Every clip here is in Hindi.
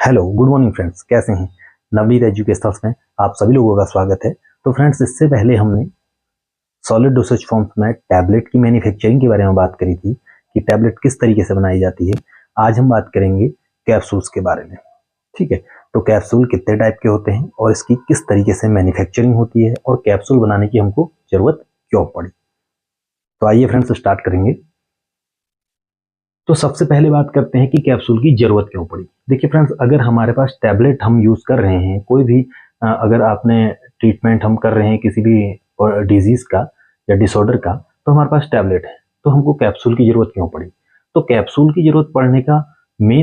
हेलो गुड मॉर्निंग फ्रेंड्स, कैसे हैं। नवनीत एजुकेशनल्स में आप सभी लोगों का स्वागत है। तो फ्रेंड्स, इससे पहले हमने सॉलिड डोसेज फॉर्म्स में टैबलेट की मैन्युफैक्चरिंग के बारे में बात करी थी कि टैबलेट किस तरीके से बनाई जाती है। आज हम बात करेंगे कैप्सूल्स के बारे में। ठीक है, तो कैप्सूल कितने टाइप के होते हैं और इसकी किस तरीके से मैन्युफैक्चरिंग होती है और कैप्सूल बनाने की हमको जरूरत क्यों पड़ी। तो आइए फ्रेंड्स स्टार्ट करेंगे। तो सबसे पहले बात करते हैं कि कैप्सूल की जरूरत क्यों पड़ी। देखिए फ्रेंड्स, अगर हमारे पास टैबलेट हम यूज कर रहे हैं, कोई भी अगर आपने ट्रीटमेंट हम कर रहे हैं किसी भी डिजीज का या डिसऑर्डर का, तो हमारे पास टैबलेट है, तो हमको कैप्सूल की जरूरत क्यों पड़ी। तो कैप्सूल की जरूरत पड़ने का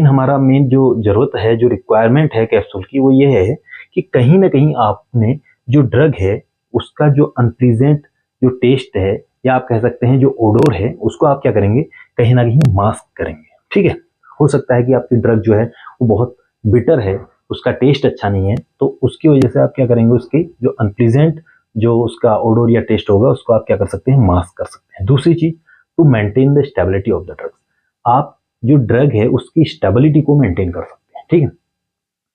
हमारा मेन जो जरूरत है, जो रिक्वायरमेंट है कैप्सूल की, वो ये है कि कहीं ना कहीं आपने जो ड्रग है उसका जो अनप्लीजेंट जो टेस्ट है, या आप कह सकते हैं जो ओडोर है, उसको आप क्या करेंगे, कहीं ना कहीं मास्क करेंगे। ठीक है, हो सकता है कि आपकी ड्रग जो है वो बहुत बिटर है, उसका टेस्ट अच्छा नहीं है, तो उसकी वजह से आप क्या करेंगे, उसकी जो अनप्लीजेंट जो उसका ओडोर या टेस्ट होगा उसको आप क्या कर सकते हैं, मास्क कर सकते हैं। दूसरी चीज, to maintain the stability of the drugs, आप जो ड्रग है उसकी स्टेबिलिटी को मेंटेन कर सकते हैं। ठीक है,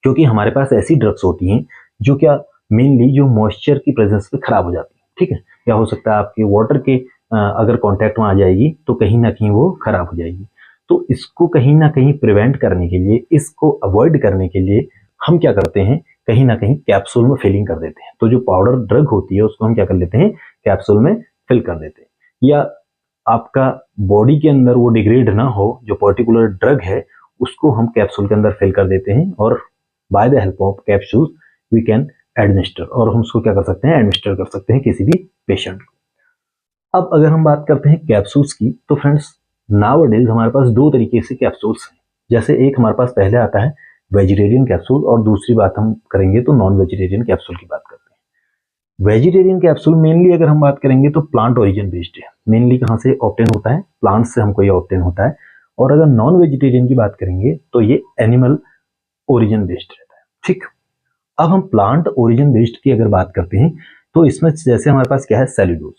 क्योंकि हमारे पास ऐसी ड्रग्स होती हैं जो क्या मेनली जो मॉइस्चर की प्रेजेंस पे खराब हो जाती है। ठीक है, या हो सकता है आपके वाटर के अगर कांटेक्ट में आ जाएगी तो कहीं ना कहीं वो खराब हो जाएगी। तो इसको कहीं ना कहीं प्रिवेंट करने के लिए, इसको अवॉइड करने के लिए हम क्या करते हैं, कहीं ना कहीं कैप्सूल में फिलिंग कर देते हैं। तो जो पाउडर ड्रग होती है उसको हम क्या कर लेते हैं, कैप्सूल में फिल कर देते हैं। या आपका बॉडी के अंदर वो डिग्रेड ना हो, जो पर्टिकुलर ड्रग है उसको हम कैप्सूल के अंदर फिल कर देते हैं, और by the help of capsule we can administer, और हम उसको क्या कर सकते हैं, एडमिनिस्टर कर सकते हैं किसी भी पेशेंट को। अब अगर हम बात करते हैं कैप्सूल्स की, तो फ्रेंड्स नाउअडेज हमारे पास दो तरीके से कैप्सूल्स हैं। जैसे एक हमारे पास पहले आता है वेजिटेरियन कैप्सूल, और दूसरी बात हम करेंगे तो नॉन वेजिटेरियन कैप्सूल की बात करते हैं। वेजिटेरियन कैप्सूल मेनली अगर हम बात करेंगे तो प्लांट ओरिजिन बेस्ड है। मेनली कहाँ से ऑब्टेन होता है, प्लांट से हमको ये ऑब्टेन होता है। और अगर नॉन वेजिटेरियन की बात करेंगे तो ये एनिमल ओरिजिन बेस्ड रहता है। ठीक, अब हम प्लांट ओरिजिन बेस्ड की अगर बात करते हैं तो इसमें जैसे हमारे पास क्या है, cellulose.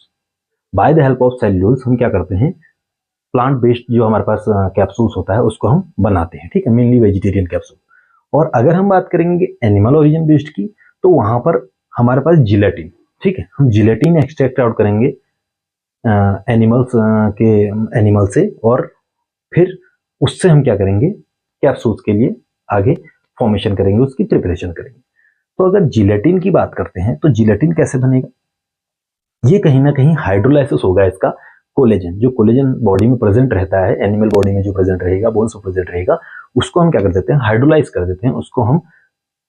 Bye the help of cellulose हम क्या करते हैं, प्लांट बेस्ड जो हमारे पास कैप्सूल्स होता है उसको हम बनाते हैं। ठीक है, मेनली वेजिटेरियन कैप्सूल। और अगर हम बात करेंगे एनिमल ओरिजिन बेस्ड की, तो वहां पर हमारे पास जिलेटिन। ठीक है, हम जिलेटिन एक्सट्रैक्ट आउट करेंगे एनिमल्स के एनिमल से, और फिर उससे हम क्या करेंगे, कैप्सूल्स के लिए आगे फॉर्मेशन करेंगे, उसकी प्रिपरेशन करेंगे। तो अगर जिलेटिन की बात करते हैं तो जिलेटिन कैसे बनेगा, ये कहीं ना कहीं हाइड्रोलाइसिस होगा इसका। कोलेजन, जो कोलेजन बॉडी में प्रेजेंट रहता है, एनिमल बॉडी में जो प्रेजेंट रहेगा, बोन्स में प्रेजेंट रहेगा, उसको हम क्या कर देते हैं, हाइड्रोलाइज कर देते हैं। उसको हम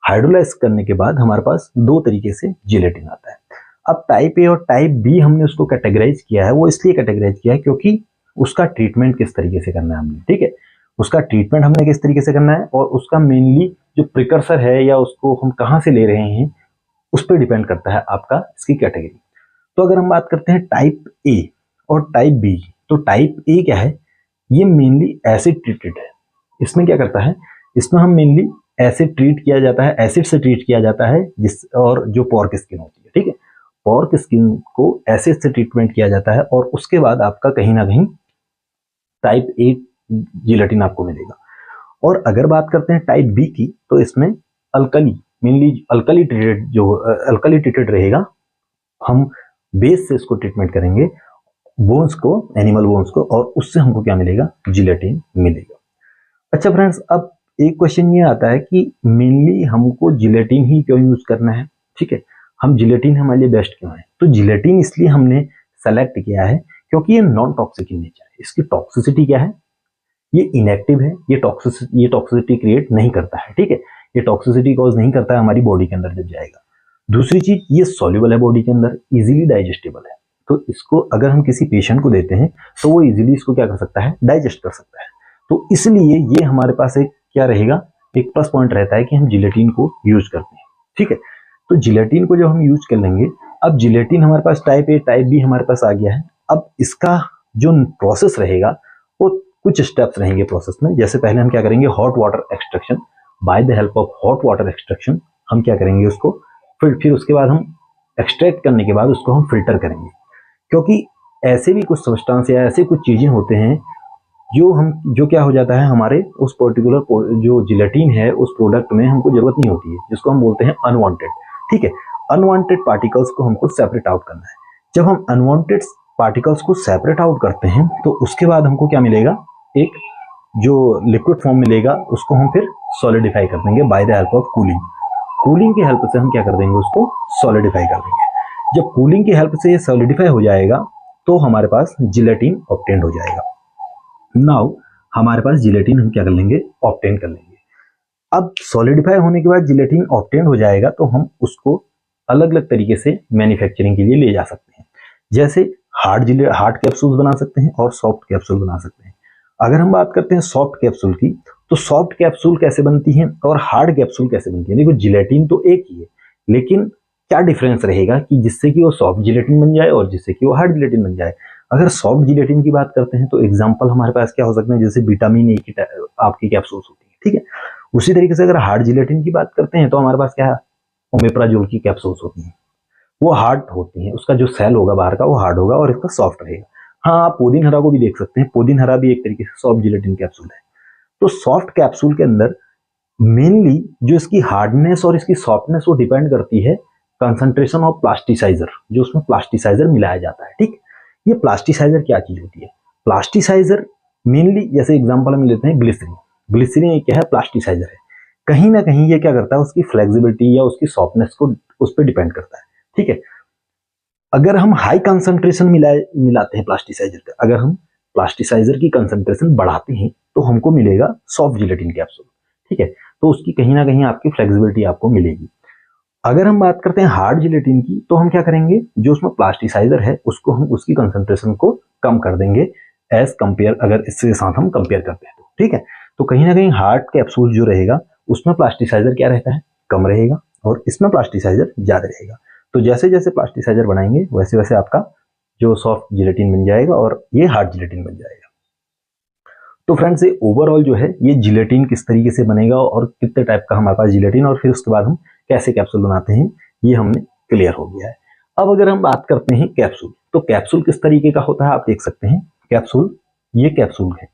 हाइड्रोलाइज करने के बाद हमारे पास दो तरीके से जिलेटिन आता है। अब टाइप ए और टाइप बी हमने उसको कैटेगराइज किया है, वो इसलिए कैटेगराइज किया है क्योंकि उसका ट्रीटमेंट किस तरीके से करना है हमने। ठीक है, उसका ट्रीटमेंट हमने किस तरीके से करना है, और उसका मेनली जो प्रिकर्सर है या उसको हम कहाँ से ले रहे हैं, उस पर डिपेंड करता है आपका इसकी कैटेगरी। तो अगर हम बात करते हैं टाइप ए और टाइप बी, तो टाइप ए क्या है, ये मेनली एसिड ट्रीटेड है। इसमें क्या करता है, इसमें हम मेनली एसिड ट्रीट किया जाता है, एसिड से ट्रीट किया जाता है, जिस और जो पॉर्क स्किन होती है। ठीक है, पॉर्क स्किन को एसिड से ट्रीटमेंट किया जाता है, और उसके बाद आपका कहीं ना कहीं टाइप ए जिलेटिन आपको मिलेगा। और अगर बात करते हैं टाइप बी की, तो इसमें अल्कली, मेनली अल्कली ट्रीटेड, जो अल्कली ट्रीटेड रहेगा, हम बेस से इसको ट्रीटमेंट करेंगे, बोन्स को, एनिमल बोन्स को, और उससे हमको क्या मिलेगा, जिलेटिन मिलेगा। अच्छा फ्रेंड्स, अब एक क्वेश्चन ये आता है कि मेनली हमको जिलेटिन ही क्यों यूज करना है। ठीक है, हम जिलेटिन हमारे लिए बेस्ट क्यों है। तो जिलेटिन इसलिए हमने सेलेक्ट किया है क्योंकि ये नॉन टॉक्सिक इन नेचर है। इसकी टॉक्सिसिटी क्या है, ये इनएक्टिव है, ये टॉक्सिसिटी क्रिएट नहीं करता है। ठीक है, ये टॉक्सिसिटी कॉज नहीं करता है हमारी बॉडी के अंदर जब जाएगा। दूसरी चीज, ये सॉल्युबल है बॉडी के अंदर, इजीली डाइजेस्टेबल है। तो इसको अगर हम किसी पेशेंट को देते हैं तो वो इजीली इसको क्या कर सकता है, डाइजेस्ट कर सकता है। तो इसलिए ये हमारे पास एक क्या रहेगा, एक प्लस पॉइंट रहता है कि हम जिलेटिन को यूज करते हैं। ठीक है, तो जिलेटिन को जब हम यूज कर लेंगे, अब जिलेटिन हमारे पास टाइप ए टाइप बी हमारे पास आ गया है। अब इसका जो प्रोसेस रहेगा वो कुछ स्टेप्स रहेंगे प्रोसेस में। जैसे पहले हम क्या करेंगे, hot water extraction. Bye the help of hot water extraction हम क्या करेंगे उसको, फिर उसके बाद हम एक्सट्रैक्ट करने के बाद उसको हम फिल्टर करेंगे। क्योंकि ऐसे भी कुछ सब्सटेंस या ऐसे कुछ चीजें होते हैं जो क्या हो जाता है, हमारे उस पर्टिकुलर जो जिलेटिन है उस प्रोडक्ट में हमको जरूरत नहीं होती है, जिसको हम बोलते हैं अनवांटेड। ठीक है, अनवांटेड पार्टिकल्स को हमको सेपरेट आउट करना है। जब हम अनवांटेड पार्टिकल्स को सेपरेट आउट करते हैं तो उसके बाद हमको क्या मिलेगा, एक जो लिक्विड फॉर्म मिलेगा, उसको हम फिर सॉलिडिफाई कर देंगे bye the help of cooling. Cooling की हेल्प से हम क्या कर देंगे, उसको सॉलिडिफाई कर देंगे। जब कूलिंग की हेल्प से ये सॉलिडिफाई हो जाएगा तो हमारे पास जिलेटिन ऑब्टेन हो जाएगा। नाउ हमारे पास जिलेटिन हम क्या कर लेंगे, ऑब्टेन कर लेंगे। अब सॉलिडिफाई होने के बाद जिलेटिन ऑब्टेन हो जाएगा तो हम उसको अलग अलग तरीके से मैन्युफैक्चरिंग के लिए ले जा सकते हैं। जैसे हार्ड कैप्सूल्स बना सकते हैं और सॉफ्ट कैप्सूल बना सकते हैं। अगर हम बात करते हैं सॉफ्ट कैप्सूल की, तो सॉफ्ट कैप्सूल कैसे बनती है और हार्ड कैप्सूल कैसे बनती है। देखो जिलेटिन तो एक ही है, लेकिन क्या डिफरेंस रहेगा कि जिससे कि वो सॉफ्ट जिलेटिन बन जाए और जिससे कि वो हार्ड जिलेटिन बन जाए। अगर सॉफ्ट जिलेटिन की बात करते हैं तो एग्जांपल हमारे पास क्या हो सकते हैं, जैसे विटामिन ए की आपकी कैप्सूल्स होती है। ठीक है, उसी तरीके से अगर हार्ड जिलेटिन की बात करते हैं तो हमारे पास क्या है, ओमेप्राजोल की कैप्सूल्स होती हैं। वो हार्ड होती हैं, उसका जो सेल होगा बाहर का वो हार्ड होगा और इसका सॉफ्ट रहेगा। हाँ, आप पोदिन हरा को भी देख सकते हैं, पोदिन हरा भी एक तरीके से सॉफ्ट जिलेटिन कैप्सूल है। तो सॉफ्ट कैप्सूल के अंदर मेनली जो इसकी हार्डनेस और इसकी सॉफ्टनेस वो डिपेंड करती है कंसंट्रेशन ऑफ प्लास्टिसाइजर, जो उसमें प्लास्टिसाइजर मिलाया जाता है। ठीक, ये प्लास्टिसाइजर क्या चीज होती है, प्लास्टिसाइजर मेनली जैसे एग्जांपल हम लेते हैं ग्लिसरीन। ग्लिसरीन ये क्या है, प्लास्टिसाइजर है। कहीं ना कहीं ये क्या करता है, उसकी फ्लेक्सिबिलिटी या उसकी सॉफ्टनेस को उस पर डिपेंड करता है। ठीक है, अगर हम हाई कंसंट्रेशन मिलाते हैं प्लास्टिसाइजर का, अगर हम प्लास्टिसाइजर की कंसंट्रेशन बढ़ाते हैं तो हमको मिलेगा सॉफ्ट जिलेटिन कैप्सूल। ठीक है, तो उसकी कहीं ना कहीं आपकी फ्लेक्सिबिलिटी आपको मिलेगी। अगर हम बात करते हैं हार्ड जिलेटिन की, तो हम क्या करेंगे, जो उसमें प्लास्टिसाइजर है उसको हम उसकी कंसंट्रेशन को कम कर देंगे एज कंपेयर, अगर इसके साथ हम कंपेयर करते हैं तो। ठीक है, तो कहीं ना कहीं हार्ड कैप्सूल जो रहेगा उसमें प्लास्टिसाइजर क्या रहता है, कम रहेगा, और इसमें प्लास्टिसाइजर ज्यादा रहेगा। तो जैसे जैसे प्लास्टिसाइजर बनाएंगे वैसे वैसे आपका जो सॉफ्ट जिलेटिन बन जाएगा और ये हार्ड जिलेटिन बन जाएगा। तो फ्रेंड्स, ये ओवरऑल जो है ये जिलेटिन किस तरीके से बनेगा और कितने टाइप का हमारे पास जिलेटिन, और फिर उसके बाद हम कैसे कैप्सूल बनाते हैं, ये हमने क्लियर हो गया है। अब अगर हम बात करते हैं कैप्सूल, तो कैप्सूल किस तरीके का होता है आप देख सकते हैं। कैप्सूल, ये कैप्सूल है।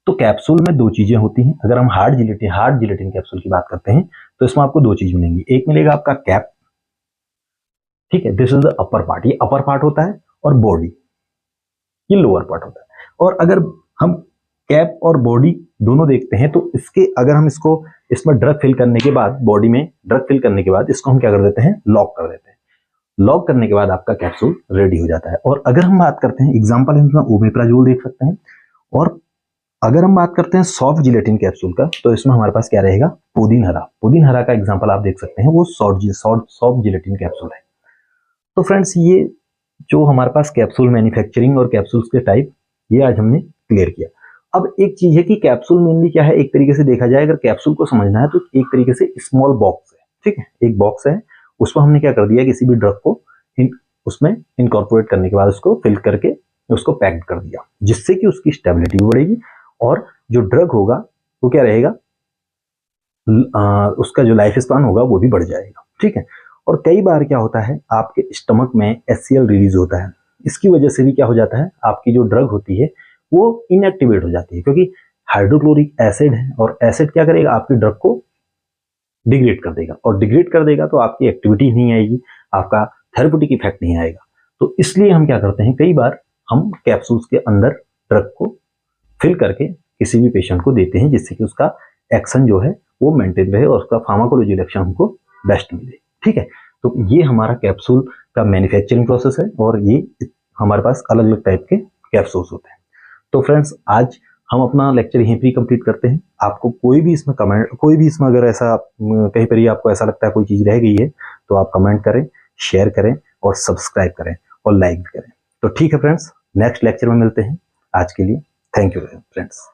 तो कैप्सूल में दो चीजें होती हैं। अगर हम हार्ड जिलेटिन कैप्सूल की बात करते हैं तो इसमें आपको दो चीज मिलेंगी। एक मिलेगा आपका कैप, ठीक है, this is the upper part, ये अपर पार्ट होता है, और बॉडी ये लोअर पार्ट होता है। और अगर हम कैप और बॉडी दोनों देखते हैं तो इसके अगर हम इसको इसमें ड्रग फिल करने के बाद, बॉडी में ड्रग फिल करने के बाद इसको हम क्या कर देते हैं, लॉक कर देते हैं। लॉक करने के बाद आपका कैप्सूल रेडी हो जाता है। और अगर हम बात करते हैं एग्जांपल हम इसमें ओमेप्राजोल देख सकते हैं। और अगर हम बात करते हैं सॉफ्ट जिलेटिन कैप्सूल का, तो इसमें हमारे पास क्या रहेगा, पुदीन हरा का एग्जांपल आप देख सकते हैं, वो सॉफ्ट जिलेटिन कैप्सूल है। तो फ्रेंड्स, ये जो हमारे पास कैप्सूल मैन्युफैक्चरिंग और कैप्सूल्स के टाइप, ये आज हमने क्लियर किया। अब एक चीज है कि कैप्सूल मेनली क्या है, एक तरीके से देखा जाए अगर कैप्सूल को समझना है तो एक तरीके से स्मॉल बॉक्स है। ठीक है, एक बॉक्स है, उसमें हमने क्या कर दिया, किसी भी ड्रग को उसमें इनकॉर्पोरेट करने के बाद उसको फिल करके उसको पैक्ड कर दिया, जिससे कि उसकी स्टेबिलिटी भी बढ़ेगी और जो ड्रग होगा वो क्या रहेगा, उसका जो लाइफ स्पान होगा वो भी बढ़ जाएगा। ठीक है, और कई बार क्या होता है, आपके स्टमक में HCl रिलीज होता है, इसकी वजह से भी क्या हो जाता है, आपकी जो ड्रग होती है वो इनएक्टिवेट हो जाती है, क्योंकि हाइड्रोक्लोरिक एसिड है, और एसिड क्या करेगा, आपकी ड्रग को डिग्रेड कर देगा, और डिग्रेड कर देगा तो आपकी एक्टिविटी नहीं आएगी, आपका थेरेप्यूटिक इफेक्ट नहीं आएगा। तो इसलिए हम क्या करते हैं, कई बार हम कैप्सूल्स के अंदर ड्रग को फिल करके किसी भी पेशेंट को देते हैं, जिससे कि उसका एक्शन जो है वो मेंटेन रहे और उसका फार्माकोलॉजी एक्शन हमको बेस्ट मिले। ठीक है, तो ये हमारा कैप्सूल का मैन्युफैक्चरिंग प्रोसेस है, और ये हमारे पास अलग अलग टाइप के कैप्सूल्स होते हैं। तो फ्रेंड्स, आज हम अपना लेक्चर यहीं पर कंप्लीट करते हैं। आपको कोई भी इसमें कमेंट, कोई भी इसमें अगर ऐसा कहीं पर ही आपको ऐसा लगता है कोई चीज़ रह गई है तो आप कमेंट करें, शेयर करें और सब्सक्राइब करें और लाइक भी करें। तो ठीक है फ्रेंड्स, नेक्स्ट लेक्चर में मिलते हैं। आज के लिए थैंक यू फ्रेंड्स।